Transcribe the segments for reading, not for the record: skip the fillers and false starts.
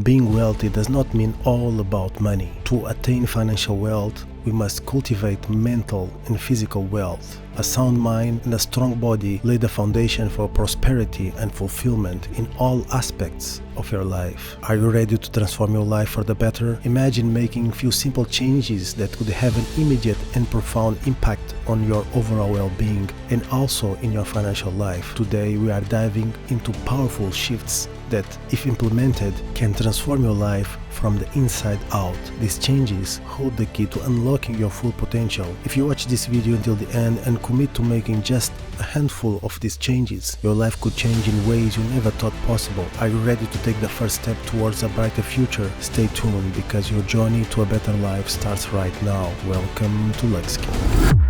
Being wealthy does not mean all about money. To attain financial wealth, we must cultivate mental and physical wealth. A sound mind and a strong body lay the foundation for prosperity and fulfillment in all aspects of your life. Are you ready to transform your life for the better? Imagine making a few simple changes that could have an immediate and profound impact on your overall well-being and also in your financial life. Today we are diving into powerful shifts that, if implemented, can transform your life from the inside out. These changes hold the key to unlocking your full potential. If you watch this video until the end and commit to making just a handful of these changes, your life could change in ways you never thought possible. Are you ready to take the first step towards a brighter future? Stay tuned, because your journey to a better life starts right now. Welcome to Luxskin.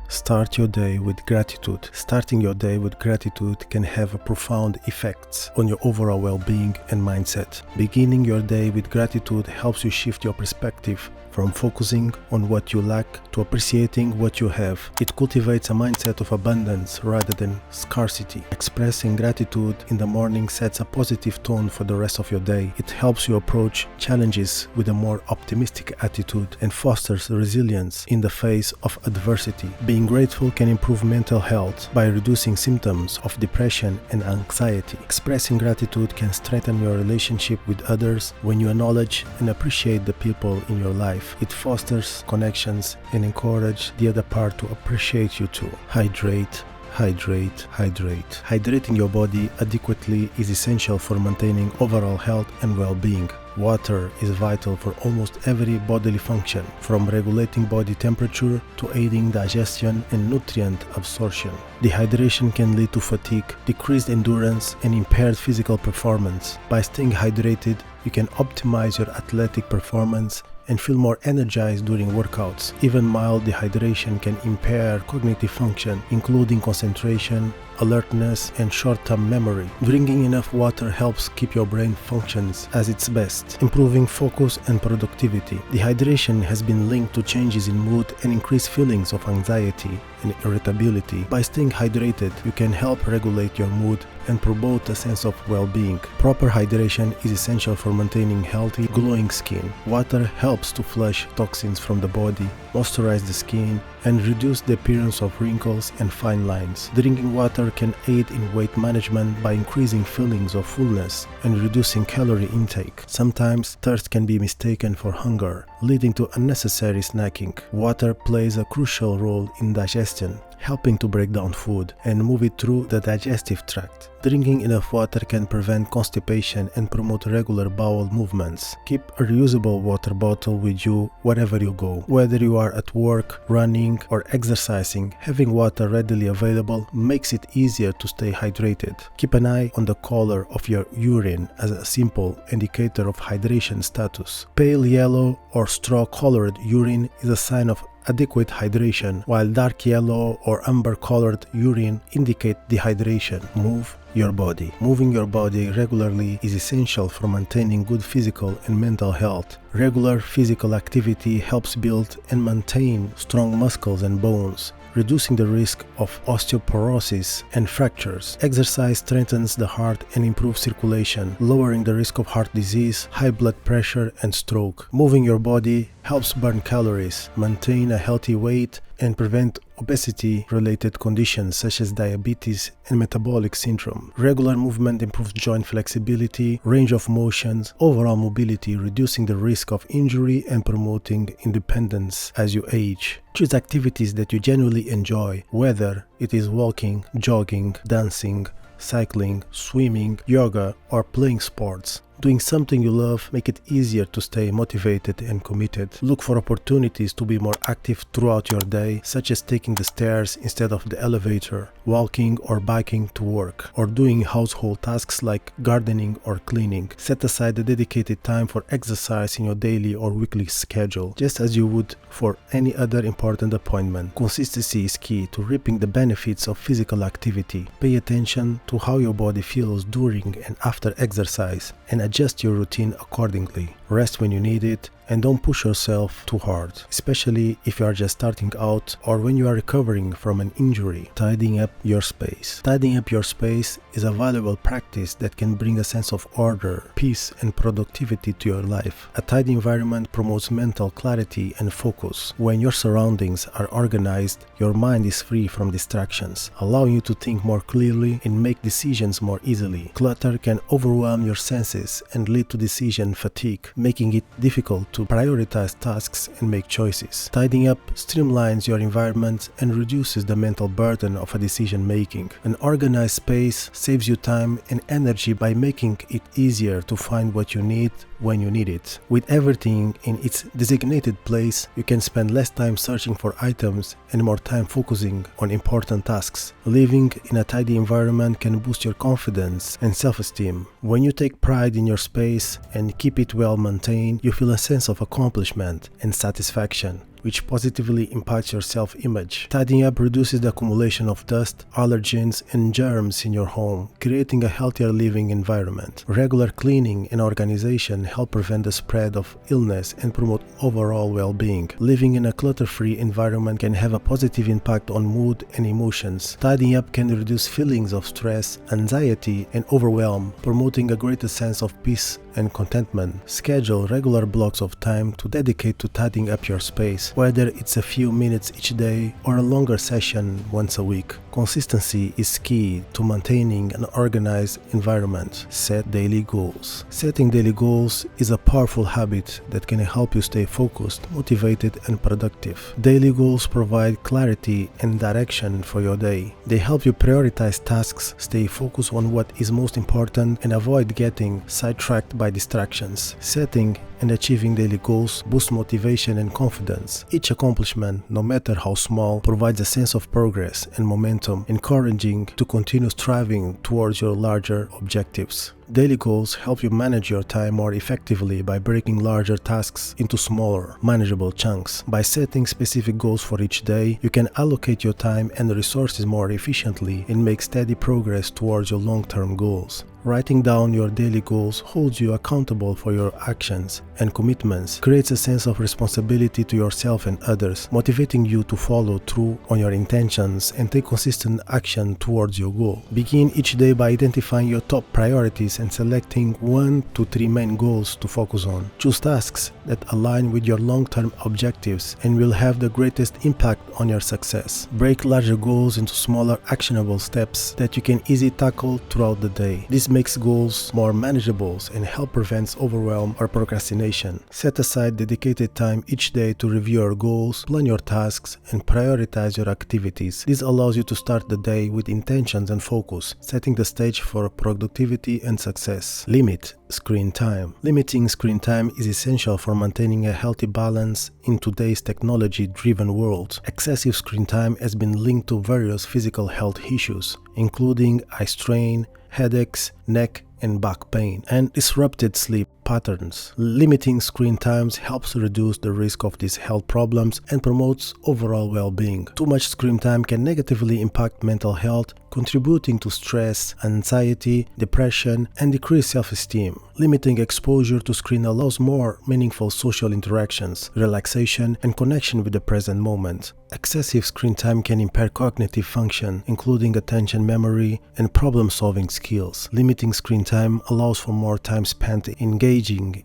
Start your day with gratitude. Starting your day with gratitude can have a profound effects on your overall well-being and mindset. Beginning your day with gratitude helps you shift your perspective from focusing on what you lack to appreciating what you have. It cultivates a mindset of abundance rather than scarcity. Expressing gratitude in the morning sets a positive tone for the rest of your day. It helps you approach challenges with a more optimistic attitude and fosters resilience in the face of adversity. Being grateful can improve mental health by reducing symptoms of depression and anxiety. Expressing gratitude can strengthen your relationship with others. When you acknowledge and appreciate the people in your life, it fosters connections and encourages the other part to appreciate you too. Hydrate. Hydrate, hydrate. Hydrating your body adequately is essential for maintaining overall health and well-being. Water is vital for almost every bodily function, from regulating body temperature to aiding digestion and nutrient absorption. Dehydration can lead to fatigue, decreased endurance, and impaired physical performance. By staying hydrated, you can optimize your athletic performance and feel more energized during workouts. Even mild dehydration can impair cognitive function, including concentration, alertness, and short-term memory. Drinking enough water helps keep your brain functions at its best, improving focus and productivity. Dehydration has been linked to changes in mood and increased feelings of anxiety and irritability. By staying hydrated, you can help regulate your mood and promote a sense of well-being. Proper hydration is essential for maintaining healthy, glowing skin. Water helps to flush toxins from the body, moisturize the skin, and reduce the appearance of wrinkles and fine lines. Drinking water can aid in weight management by increasing feelings of fullness and reducing calorie intake. Sometimes thirst can be mistaken for hunger, leading to unnecessary snacking. Water plays a crucial role in digestion, helping to break down food and move it through the digestive tract. Drinking enough water can prevent constipation and promote regular bowel movements. Keep a reusable water bottle with you wherever you go. Whether you are at work, running, or exercising, having water readily available makes it easier to stay hydrated. Keep an eye on the color of your urine as a simple indicator of hydration status. Pale yellow or straw-colored urine is a sign of adequate hydration, while dark yellow or amber-colored urine indicate dehydration. Move your body. Moving your body regularly is essential for maintaining good physical and mental health. Regular physical activity helps build and maintain strong muscles and bones, reducing the risk of osteoporosis and fractures. Exercise strengthens the heart and improves circulation, lowering the risk of heart disease, high blood pressure, and stroke. Moving your body helps burn calories, maintain a healthy weight, and prevent obesity-related conditions such as diabetes and metabolic syndrome. Regular movement improves joint flexibility, range of motions, overall mobility, reducing the risk of injury and promoting independence as you age. Choose activities that you genuinely enjoy, whether it is walking, jogging, dancing, cycling, swimming, yoga, or playing sports. Doing something you love make it easier to stay motivated and committed. Look for opportunities to be more active throughout your day, such as taking the stairs instead of the elevator, walking or biking to work, or doing household tasks like gardening or cleaning. Set aside a dedicated time for exercise in your daily or weekly schedule, just as you would for any other important appointment. Consistency is key to reaping the benefits of physical activity. Pay attention to how your body feels during and after exercise, and adjust your routine accordingly. Rest when you need it and don't push yourself too hard, especially if you are just starting out or when you are recovering from an injury. Tidying up your space. Tidying up your space is a valuable practice that can bring a sense of order, peace, and productivity to your life. A tidy environment promotes mental clarity and focus. When your surroundings are organized, your mind is free from distractions, allowing you to think more clearly and make decisions more easily. Clutter can overwhelm your senses and lead to decision fatigue, making it difficult to prioritize tasks and make choices. Tidying up streamlines your environment and reduces the mental burden of a decision making. An organized space saves you time and energy by making it easier to find what you need when you need it. With everything in its designated place, you can spend less time searching for items and more time focusing on important tasks. Living in a tidy environment can boost your confidence and self-esteem. When you take pride in your space and keep it well maintained, you feel a sense of accomplishment and satisfaction, which positively impacts your self-image. Tidying up reduces the accumulation of dust, allergens, and germs in your home, creating a healthier living environment. Regular cleaning and organization help prevent the spread of illness and promote overall well-being. Living in a clutter-free environment can have a positive impact on mood and emotions. Tidying up can reduce feelings of stress, anxiety, and overwhelm, promoting a greater sense of peace and contentment. Schedule regular blocks of time to dedicate to tidying up your space, whether it's a few minutes each day or a longer session once a week. Consistency is key to maintaining an organized environment. Set daily goals. Setting daily goals is a powerful habit that can help you stay focused, motivated, and productive. Daily goals provide clarity and direction for your day. They help you prioritize tasks, stay focused on what is most important, and avoid getting sidetracked by distractions. Setting and achieving daily goals boosts motivation and confidence. Each accomplishment, no matter how small, provides a sense of progress and momentum, encouraging to continue striving towards your larger objectives. Daily goals help you manage your time more effectively by breaking larger tasks into smaller, manageable chunks. By setting specific goals for each day, you can allocate your time and resources more efficiently and make steady progress towards your long-term goals. Writing down your daily goals holds you accountable for your actions and commitments, creates a sense of responsibility to yourself and others, motivating you to follow through on your intentions and take consistent action towards your goal. Begin each day by identifying your top priorities and selecting 1 to 3 main goals to focus on. Choose tasks that align with your long-term objectives and will have the greatest impact on your success. Break larger goals into smaller, actionable steps that you can easily tackle throughout the day. This makes goals more manageable and help prevent overwhelm or procrastination. Set aside dedicated time each day to review your goals, plan your tasks, and prioritize your activities. This allows you to start the day with intentions and focus, setting the stage for productivity and success. Limit screen time. Limiting screen time is essential for maintaining a healthy balance in today's technology-driven world. Excessive screen time has been linked to various physical health issues, including eye strain, headaches, neck and back pain, and disrupted sleep patterns. Limiting screen times helps reduce the risk of these health problems and promotes overall well-being. Too much screen time can negatively impact mental health, contributing to stress, anxiety, depression, and decreased self-esteem. Limiting exposure to screen allows more meaningful social interactions, relaxation, and connection with the present moment. Excessive screen time can impair cognitive function, including attention, memory, and problem-solving skills. Limiting screen time allows for more time spent engaging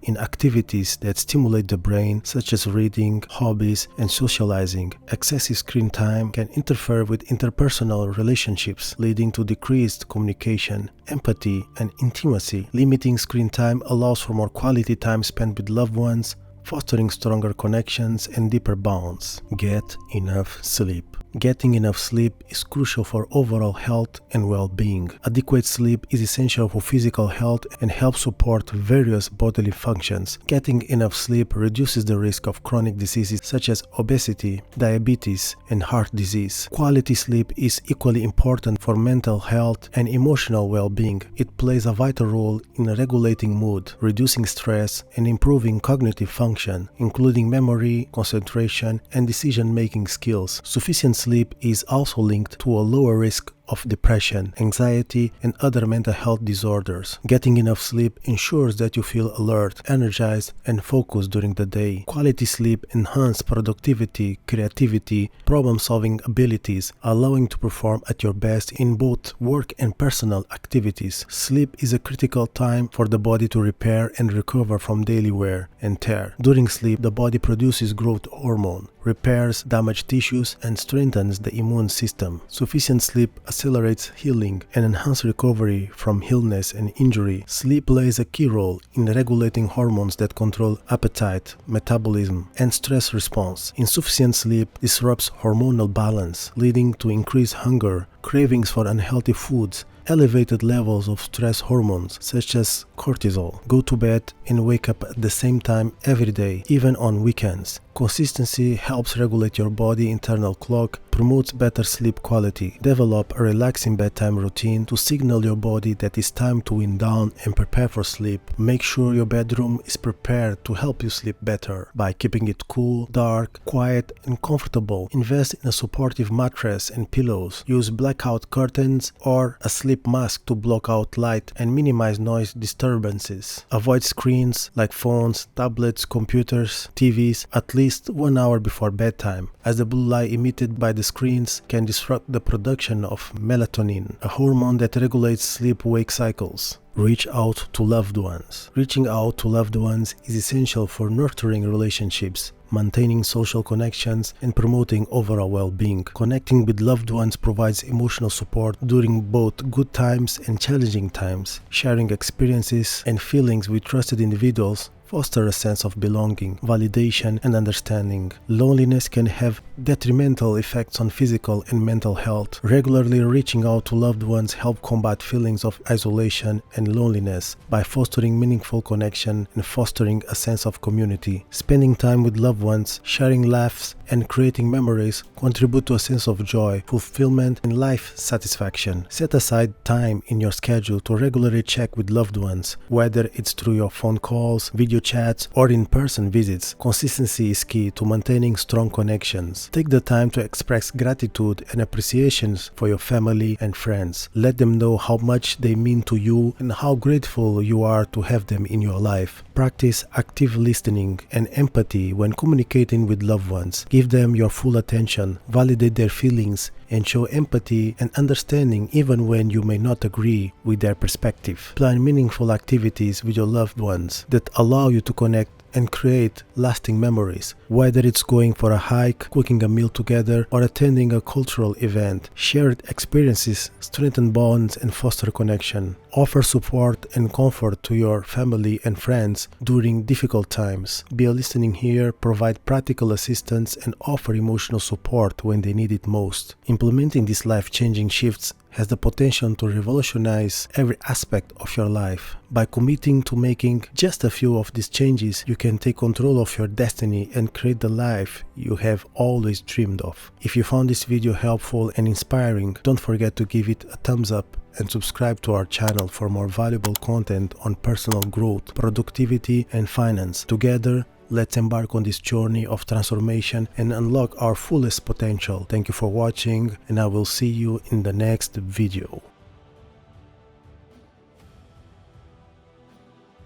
in activities that stimulate the brain, such as reading, hobbies, and socializing. Excessive screen time can interfere with interpersonal relationships, leading to decreased communication, empathy, and intimacy. Limiting screen time allows for more quality time spent with loved ones, fostering stronger connections and deeper bonds. Get enough sleep. Getting enough sleep is crucial for overall health and well-being. Adequate sleep is essential for physical health and helps support various bodily functions. Getting enough sleep reduces the risk of chronic diseases such as obesity, diabetes, and heart disease. Quality sleep is equally important for mental health and emotional well-being. It plays a vital role in regulating mood, reducing stress, and improving cognitive function, including memory, concentration, and decision-making skills. Sufficient sleep is also linked to a lower risk of depression, anxiety, and other mental health disorders. Getting enough sleep ensures that you feel alert, energized, and focused during the day. Quality sleep enhances productivity, creativity, problem-solving abilities, allowing to perform at your best in both work and personal activities. Sleep is a critical time for the body to repair and recover from daily wear and tear. During sleep, the body produces growth hormone, repairs damaged tissues, and strengthens the immune system. Sufficient sleep accelerates healing and enhances recovery from illness and injury. Sleep plays a key role in regulating hormones that control appetite, metabolism, and stress response. Insufficient sleep disrupts hormonal balance, leading to increased hunger, cravings for unhealthy foods, elevated levels of stress hormones such as cortisol. Go to bed and wake up at the same time every day, even on weekends. Consistency helps regulate your body internal clock, promotes better sleep quality. Develop a relaxing bedtime routine to signal your body that it's time to wind down and prepare for sleep. Make sure your bedroom is prepared to help you sleep better by keeping it cool, dark, quiet, and comfortable. Invest in a supportive mattress and pillows. Use blackout curtains or a sleep mask to block out light and minimize noise disturbances. Avoid screens like phones, tablets, computers, TVs at least 1 hour before bedtime, as the blue light emitted by the screens can disrupt the production of melatonin, a hormone that regulates sleep-wake cycles. Reach out to loved ones. Reaching out to loved ones is essential for nurturing relationships, maintaining social connections, and promoting overall well-being. Connecting with loved ones provides emotional support during both good times and challenging times. Sharing experiences and feelings with trusted individuals foster a sense of belonging, validation, and understanding. Loneliness can have detrimental effects on physical and mental health. Regularly reaching out to loved ones help combat feelings of isolation and loneliness by fostering meaningful connection and fostering a sense of community. Spending time with loved ones, sharing laughs, and creating memories contribute to a sense of joy, fulfillment, and life satisfaction. Set aside time in your schedule to regularly check with loved ones, whether it's through your phone calls, video chats, or in-person visits. Consistency is key to maintaining strong connections. Take the time to express gratitude and appreciation for your family and friends. Let them know how much they mean to you and how grateful you are to have them in your life. Practice active listening and empathy when communicating with loved ones. Give them your full attention, validate their feelings, and show empathy and understanding even when you may not agree with their perspective. Plan meaningful activities with your loved ones that allow you to connect and create lasting memories, whether it's going for a hike, cooking a meal together, or attending a cultural event. Shared experiences strengthen bonds and foster connection. Offer support and comfort to your family and friends during difficult times. Be a listening ear, provide practical assistance, and offer emotional support when they need it most. Implementing these life-changing shifts has the potential to revolutionize every aspect of your life. By committing to making just a few of these changes, you can take control of your destiny and create the life you have always dreamed of. If you found this video helpful and inspiring, don't forget to give it a thumbs up and subscribe to our channel for more valuable content on personal growth, productivity, and finance. Together, let's embark on this journey of transformation and unlock our fullest potential. Thank you for watching, and I will see you in the next video.